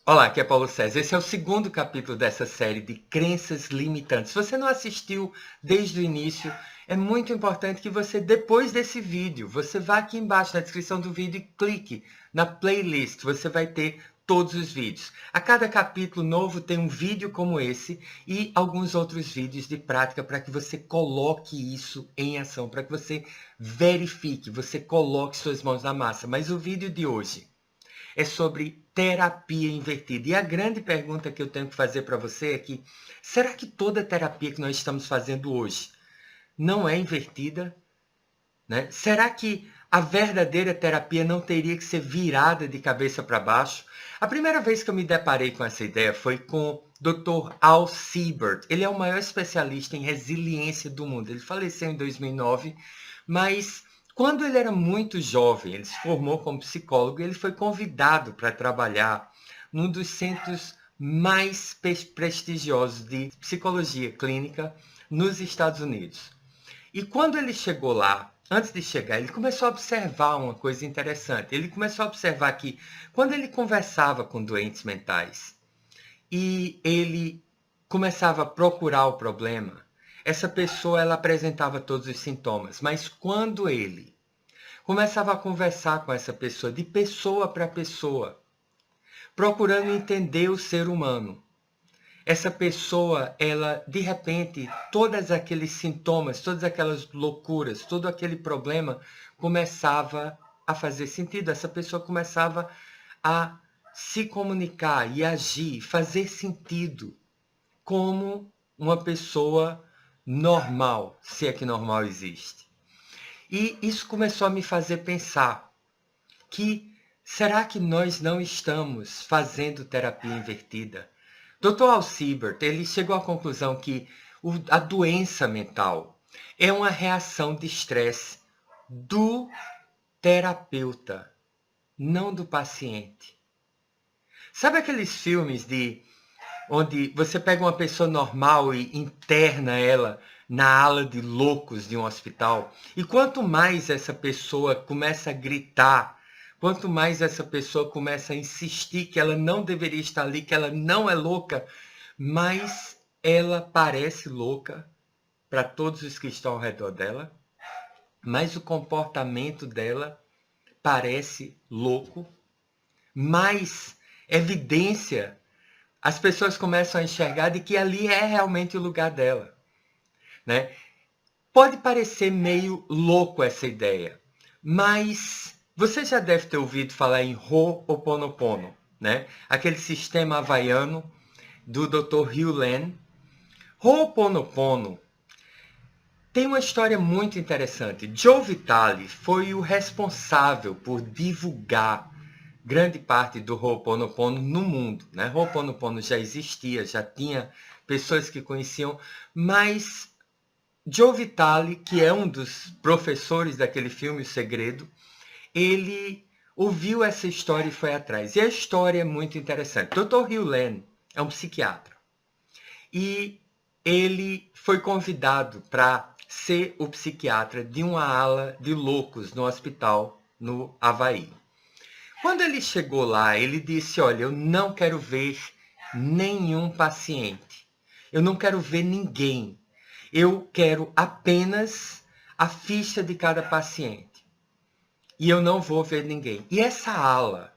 Olá, aqui é Paulo César. Esse é o segundo capítulo dessa série de crenças limitantes. Se você não assistiu desde o início, é muito importante que você, depois desse vídeo, você vá aqui embaixo na descrição do vídeo e clique na playlist. Você vai ter todos os vídeos. A cada capítulo novo tem um vídeo como esse e alguns outros vídeos de prática para que você coloque isso em ação, para que você verifique, você coloque suas mãos na massa. Mas o vídeo de hoje é sobre terapia invertida. E a grande pergunta que eu tenho que fazer para você é que, será que toda terapia que nós estamos fazendo hoje não é invertida? Né? Será que a verdadeira terapia não teria que ser virada de cabeça para baixo? A primeira vez que eu me deparei com essa ideia foi com o Dr. Al Siebert. Ele é o maior especialista em resiliência do mundo. Ele faleceu em 2009, mas quando ele era muito jovem, ele se formou como psicólogo e ele foi convidado para trabalhar num dos centros mais prestigiosos de psicologia clínica nos Estados Unidos. E quando ele chegou lá, antes de chegar, ele começou a observar uma coisa interessante. Ele começou a observar que quando ele conversava com doentes mentais e ele começava a procurar o problema, essa pessoa ela apresentava todos os sintomas, mas quando ele começava a conversar com essa pessoa, de pessoa para pessoa, procurando entender o ser humano, essa pessoa, ela, de repente, todos aqueles sintomas, todas aquelas loucuras, todo aquele problema começava a fazer sentido. Essa pessoa começava a se comunicar e agir, fazer sentido como uma pessoa normal, se é que normal existe. E isso começou a me fazer pensar que será que nós não estamos fazendo terapia invertida? Dr. Al Siebert, ele chegou à conclusão que a doença mental é uma reação de estresse do terapeuta, não do paciente. Sabe aqueles filmes onde você pega uma pessoa normal e interna ela na ala de loucos de um hospital? E quanto mais essa pessoa começa a gritar, quanto mais essa pessoa começa a insistir que ela não deveria estar ali, que ela não é louca, mais ela parece louca para todos os que estão ao redor dela, mais o comportamento dela parece louco, mais evidência as pessoas começam a enxergar de que ali é realmente o lugar dela, né? Pode parecer meio louco essa ideia, mas você já deve ter ouvido falar em Ho'oponopono, né? Aquele sistema havaiano do Dr. Hugh Len. Ho'oponopono tem uma história muito interessante. Joe Vitale foi o responsável por divulgar grande parte do Ho'oponopono no mundo, né? Ho'oponopono já existia, já tinha pessoas que conheciam, mas Joe Vitale, que é um dos professores daquele filme O Segredo, ele ouviu essa história e foi atrás. E a história é muito interessante. Dr. Hugh Len é um psiquiatra e ele foi convidado para ser o psiquiatra de uma ala de loucos no hospital no Havaí. Quando ele chegou lá, ele disse, olha, eu não quero ver nenhum paciente. Eu não quero ver ninguém. Eu quero apenas a ficha de cada paciente. E eu não vou ver ninguém. E essa ala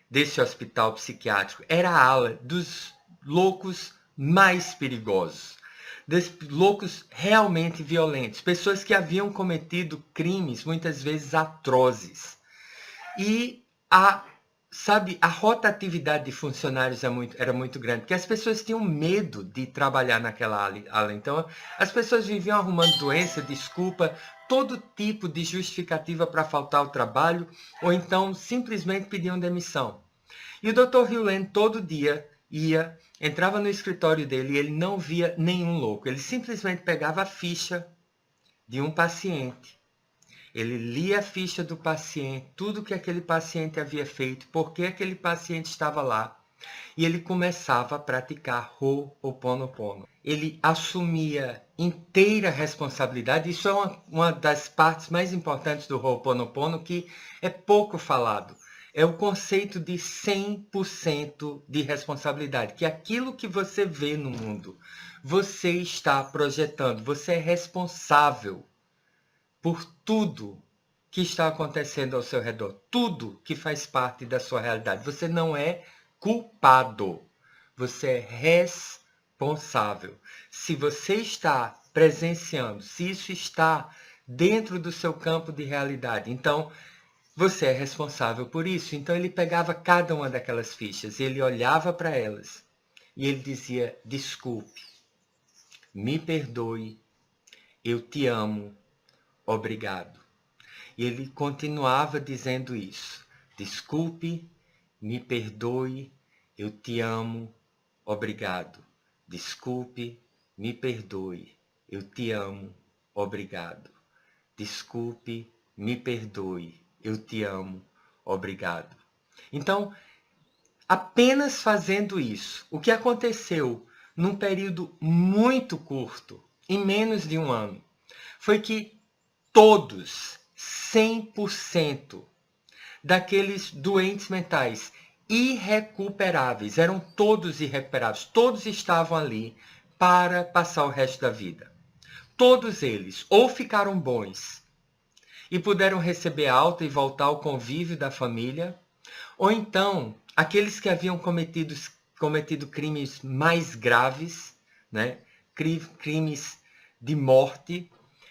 desse hospital psiquiátrico era a ala dos loucos mais perigosos. Dos loucos realmente violentos. Pessoas que haviam cometido crimes, muitas vezes atrozes. E a rotatividade de funcionários era muito grande, porque as pessoas tinham medo de trabalhar naquela ala. Então, as pessoas viviam arrumando doença, desculpa, todo tipo de justificativa para faltar ao trabalho, ou então simplesmente pediam demissão. E o Dr. Hugh Len todo dia entrava no escritório dele e ele não via nenhum louco. Ele simplesmente pegava a ficha de um paciente. Ele lia a ficha do paciente, tudo que aquele paciente havia feito, por que aquele paciente estava lá. E ele começava a praticar Ho'oponopono. Ele assumia inteira responsabilidade. Isso é uma das partes mais importantes do Ho'oponopono que é pouco falado. é o conceito de 100% de responsabilidade, que aquilo que você vê no mundo, você está projetando, você é responsável por tudo que está acontecendo ao seu redor, tudo que faz parte da sua realidade. Você não é culpado, você é responsável. Se você está presenciando, se isso está dentro do seu campo de realidade, então você é responsável por isso. Então ele pegava cada uma daquelas fichas, ele olhava para elas e ele dizia: desculpe, me perdoe, eu te amo, obrigado. E ele continuava dizendo isso: desculpe, me perdoe, eu te amo, obrigado. Desculpe, me perdoe, eu te amo, obrigado. Desculpe, me perdoe, eu te amo, obrigado. Então, apenas fazendo isso, o que aconteceu num período muito curto, em menos de um ano, foi que todos, 100% daqueles doentes mentais irrecuperáveis, eram todos irrecuperáveis, todos estavam ali para passar o resto da vida. Todos eles ou ficaram bons e puderam receber alta e voltar ao convívio da família, ou então aqueles que haviam cometido crimes mais graves, né? Crimes de morte,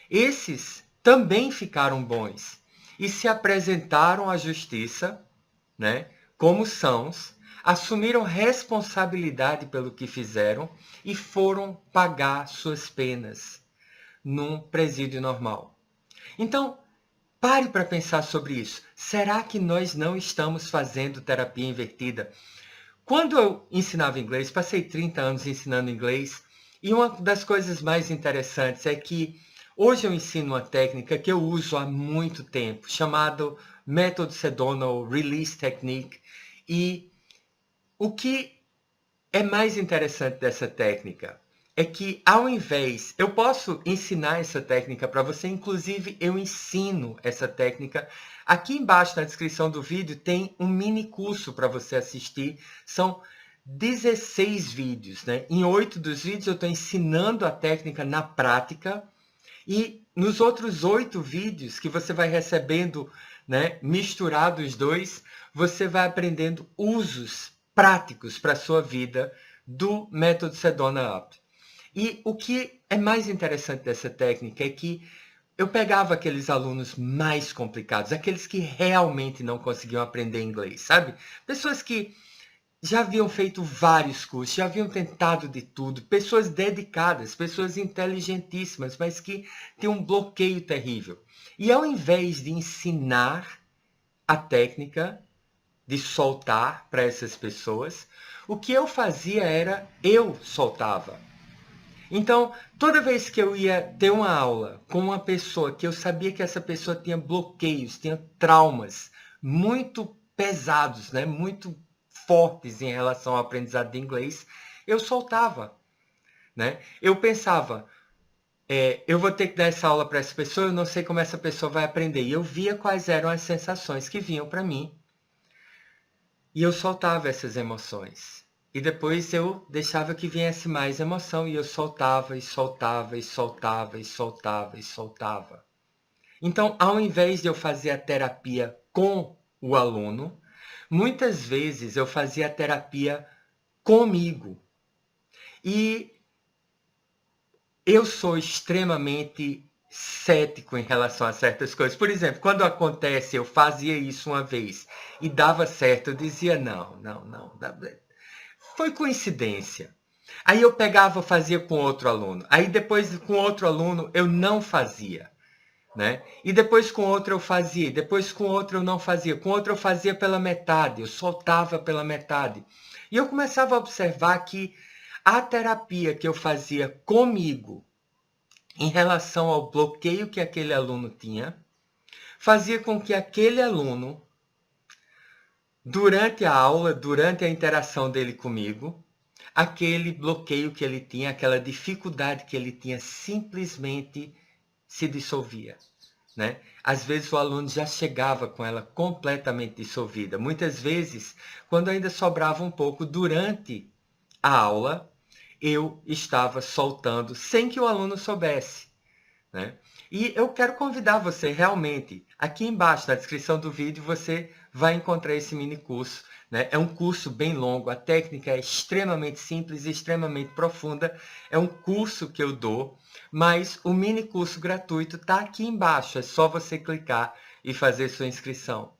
esses também ficaram bons e se apresentaram à justiça, né? Como sãos, assumiram responsabilidade pelo que fizeram e foram pagar suas penas num presídio normal. Então, pare para pensar sobre isso. Será que nós não estamos fazendo terapia invertida? Quando eu ensinava inglês, passei 30 anos ensinando inglês, e uma das coisas mais interessantes é que hoje eu ensino uma técnica que eu uso há muito tempo, chamado Método Sedona, ou Release Technique. E o que é mais interessante dessa técnica é que, ao invés, eu posso ensinar essa técnica para você, inclusive eu ensino essa técnica. Aqui embaixo na descrição do vídeo tem um mini curso para você assistir. São 16 vídeos, né? Em 8 dos vídeos eu estou ensinando a técnica na prática, e nos outros 8 vídeos que você vai recebendo, né, misturado os dois, você vai aprendendo usos práticos para a sua vida do método Sedona Up. E o que é mais interessante dessa técnica é que eu pegava aqueles alunos mais complicados, aqueles que realmente não conseguiam aprender inglês, sabe? Pessoas que já haviam feito vários cursos, já haviam tentado de tudo, pessoas dedicadas, pessoas inteligentíssimas, mas que tinham um bloqueio terrível. E ao invés de ensinar a técnica de soltar para essas pessoas, o que eu fazia era eu soltava. Então, toda vez que eu ia ter uma aula com uma pessoa que eu sabia que essa pessoa tinha bloqueios, tinha traumas muito pesados, né? Muito fortes em relação ao aprendizado de inglês, eu soltava, né? Eu pensava, eu vou ter que dar essa aula para essa pessoa, eu não sei como essa pessoa vai aprender. E eu via quais eram as sensações que vinham para mim e eu soltava essas emoções. E depois eu deixava que viesse mais emoção e eu soltava e soltava e soltava e soltava e soltava. Então, ao invés de eu fazer a terapia com o aluno, muitas vezes eu fazia a terapia comigo. E eu sou extremamente cético em relação a certas coisas. Por exemplo, quando acontece, eu fazia isso uma vez e dava certo, eu dizia não. Foi coincidência. Aí eu pegava, fazia com outro aluno. Aí depois com outro aluno eu não fazia, né? E depois com outro eu fazia, depois com outro eu não fazia, com outro eu fazia pela metade, eu soltava pela metade. E eu começava a observar que a terapia que eu fazia comigo em relação ao bloqueio que aquele aluno tinha, fazia com que aquele aluno, durante a aula, durante a interação dele comigo, aquele bloqueio que ele tinha, aquela dificuldade que ele tinha, simplesmente se dissolvia. né? Às vezes o aluno já chegava com ela completamente dissolvida. Muitas vezes, quando ainda sobrava um pouco durante a aula, eu estava soltando sem que o aluno soubesse, né? E eu quero convidar você realmente, aqui embaixo na descrição do vídeo você vai encontrar esse mini curso, né? É um curso bem longo, a técnica é extremamente simples e extremamente profunda. É um curso que eu dou, mas o mini curso gratuito está aqui embaixo, é só você clicar e fazer sua inscrição,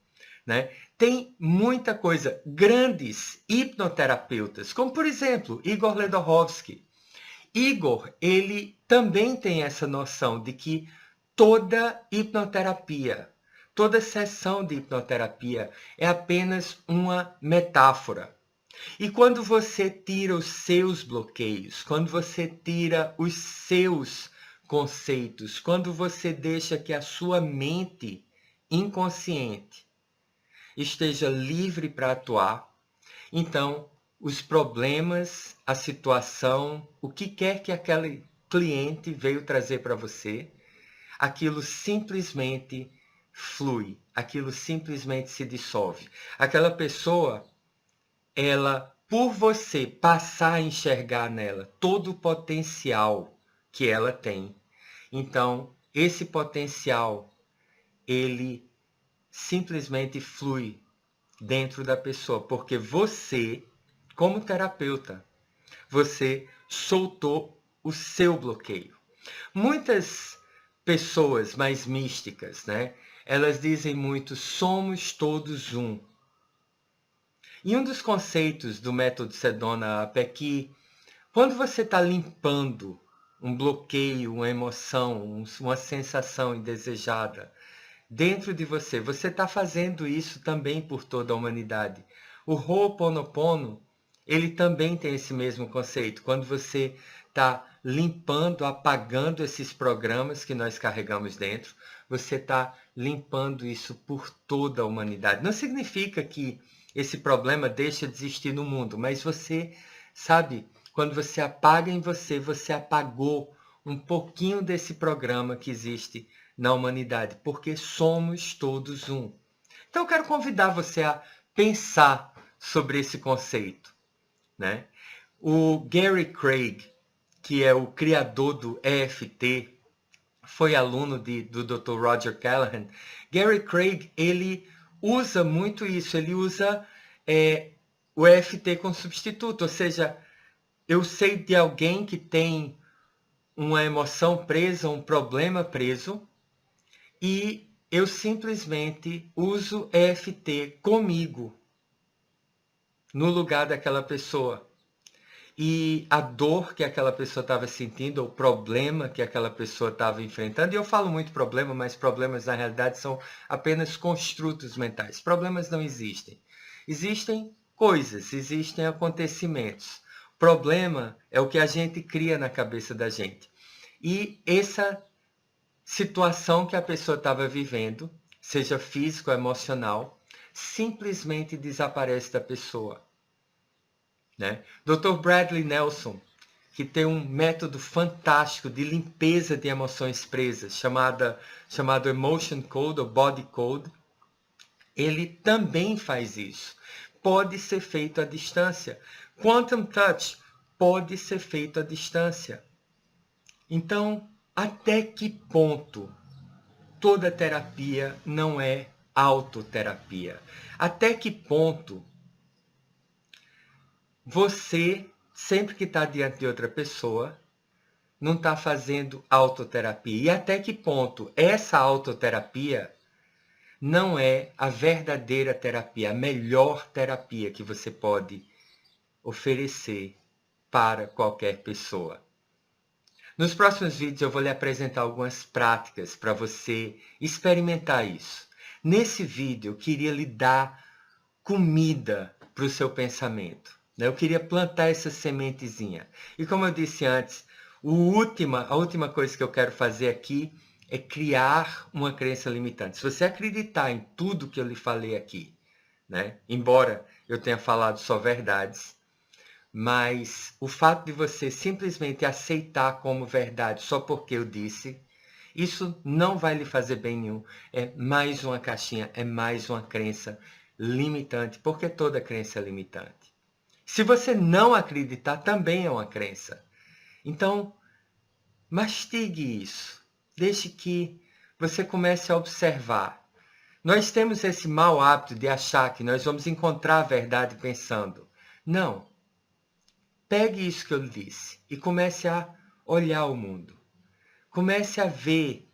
né? Tem muita coisa, grandes hipnoterapeutas, como por exemplo, Igor Ledorowski. Igor, ele também tem essa noção de que toda hipnoterapia, toda sessão de hipnoterapia é apenas uma metáfora. E quando você tira os seus bloqueios, quando você tira os seus conceitos, quando você deixa que a sua mente inconsciente esteja livre para atuar, então os problemas, a situação, o que quer que aquele cliente veio trazer para você, aquilo simplesmente flui, aquilo simplesmente se dissolve. Aquela pessoa, ela, por você passar a enxergar nela todo o potencial que ela tem, então esse potencial, ele simplesmente flui dentro da pessoa, porque você, como terapeuta, você soltou o seu bloqueio. Muitas pessoas mais místicas, né? Elas dizem muito, somos todos um. E um dos conceitos do método Sedona é que quando você está limpando um bloqueio, uma emoção, uma sensação indesejada dentro de você, você está fazendo isso também por toda a humanidade. O Ho'oponopono, ele também tem esse mesmo conceito. Quando você está limpando, apagando esses programas que nós carregamos dentro, você está limpando isso por toda a humanidade. Não significa que esse problema deixa de existir no mundo, mas você sabe, quando você apaga em você, você apagou um pouquinho desse programa que existe na humanidade, porque somos todos um. Então eu quero convidar você a pensar sobre esse conceito, né? O Gary Craig, que é o criador do EFT, foi aluno do Dr. Roger Callahan. Gary Craig, ele usa muito isso, ele usa o EFT como substituto, ou seja, eu sei de alguém que tem uma emoção presa, um problema preso, e eu simplesmente uso EFT comigo, no lugar daquela pessoa. E a dor que aquela pessoa estava sentindo, o problema que aquela pessoa estava enfrentando, e eu falo muito problema, mas problemas na realidade são apenas construtos mentais. Problemas não existem. Existem coisas, existem acontecimentos. Problema é o que a gente cria na cabeça da gente. E essa situação que a pessoa estava vivendo, seja físico ou emocional, simplesmente desaparece da pessoa, né? Dr. Bradley Nelson, que tem um método fantástico de limpeza de emoções presas, chamado Emotion Code ou Body Code, ele também faz isso. Pode ser feito à distância. Quantum Touch pode ser feito à distância. Então, até que ponto toda terapia não é autoterapia? Até que ponto você, sempre que está diante de outra pessoa, não está fazendo autoterapia? E até que ponto essa autoterapia não é a verdadeira terapia, a melhor terapia que você pode oferecer para qualquer pessoa? Nos próximos vídeos eu vou lhe apresentar algumas práticas para você experimentar isso. Nesse vídeo eu queria lhe dar comida para o seu pensamento, né? Eu queria plantar essa sementezinha. E como eu disse antes, a última coisa que eu quero fazer aqui é criar uma crença limitante. Se você acreditar em tudo que eu lhe falei aqui, né? Embora eu tenha falado só verdades, mas o fato de você simplesmente aceitar como verdade só porque eu disse, Isso não vai lhe fazer bem nenhum. É mais uma caixinha, é mais uma crença limitante, porque toda crença é limitante. Se você não acreditar, também é uma crença. Então, mastigue isso. Deixe que você comece a observar. Nós temos esse mau hábito de achar que nós vamos encontrar a verdade pensando. Não. Pegue isso que eu lhe disse e comece a olhar o mundo. Comece a ver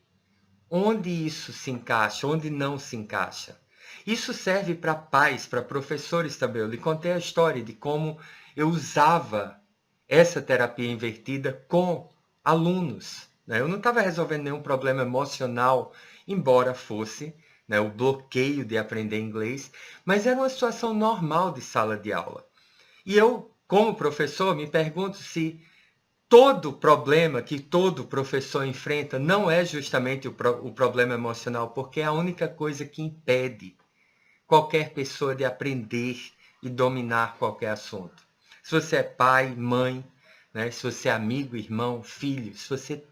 onde isso se encaixa, onde não se encaixa. Isso serve para pais, para professores também. Eu lhe contei a história de como eu usava essa terapia invertida com alunos. Eu não estava resolvendo nenhum problema emocional, embora fosse o bloqueio de aprender inglês, mas era uma situação normal de sala de aula. E eu, como professor, me pergunto se todo problema que todo professor enfrenta não é justamente o problema emocional, porque é a única coisa que impede qualquer pessoa de aprender e dominar qualquer assunto. Se você é pai, mãe, se você é amigo, irmão, filho, se você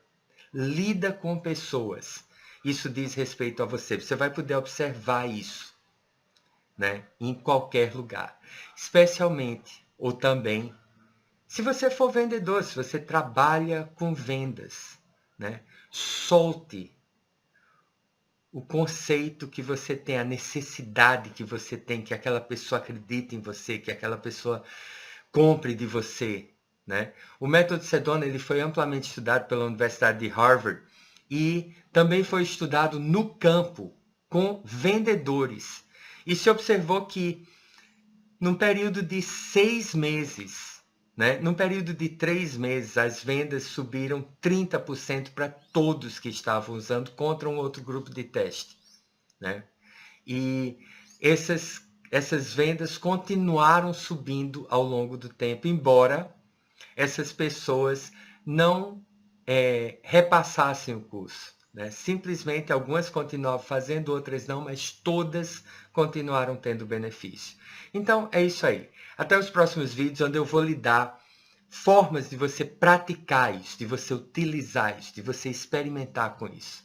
lida com pessoas, isso diz respeito a você. Você vai poder observar isso, em qualquer lugar. Especialmente, ou também, se você for vendedor, se você trabalha com vendas, solte o conceito que você tem, a necessidade que você tem, que aquela pessoa acredite em você, que aquela pessoa compre de você. O método Sedona ele foi amplamente estudado pela Universidade de Harvard e também foi estudado no campo com vendedores. E se observou que num período de 6 meses, num período de 3 meses, as vendas subiram 30% para todos que estavam usando contra um outro grupo de teste. E essas vendas continuaram subindo ao longo do tempo, embora essas pessoas não repassassem o curso. Simplesmente algumas continuavam fazendo, outras não, mas todas continuaram tendo benefício. Então é isso aí. Até os próximos vídeos, onde eu vou lhe dar formas de você praticar isso, de você utilizar isso, de você experimentar com isso.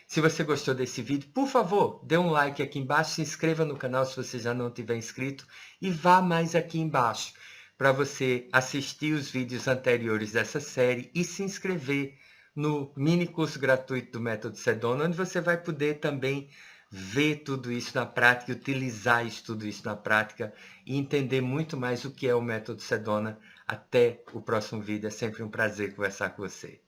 Se você gostou desse vídeo, por favor, dê um like aqui embaixo, se inscreva no canal se você já não tiver inscrito e vá mais aqui embaixo para você assistir os vídeos anteriores dessa série e se inscrever no mini curso gratuito do Método Sedona, onde você vai poder também ver tudo isso na prática, utilizar tudo isso na prática e entender muito mais o que é o Método Sedona. Até o próximo vídeo, é sempre um prazer conversar com você.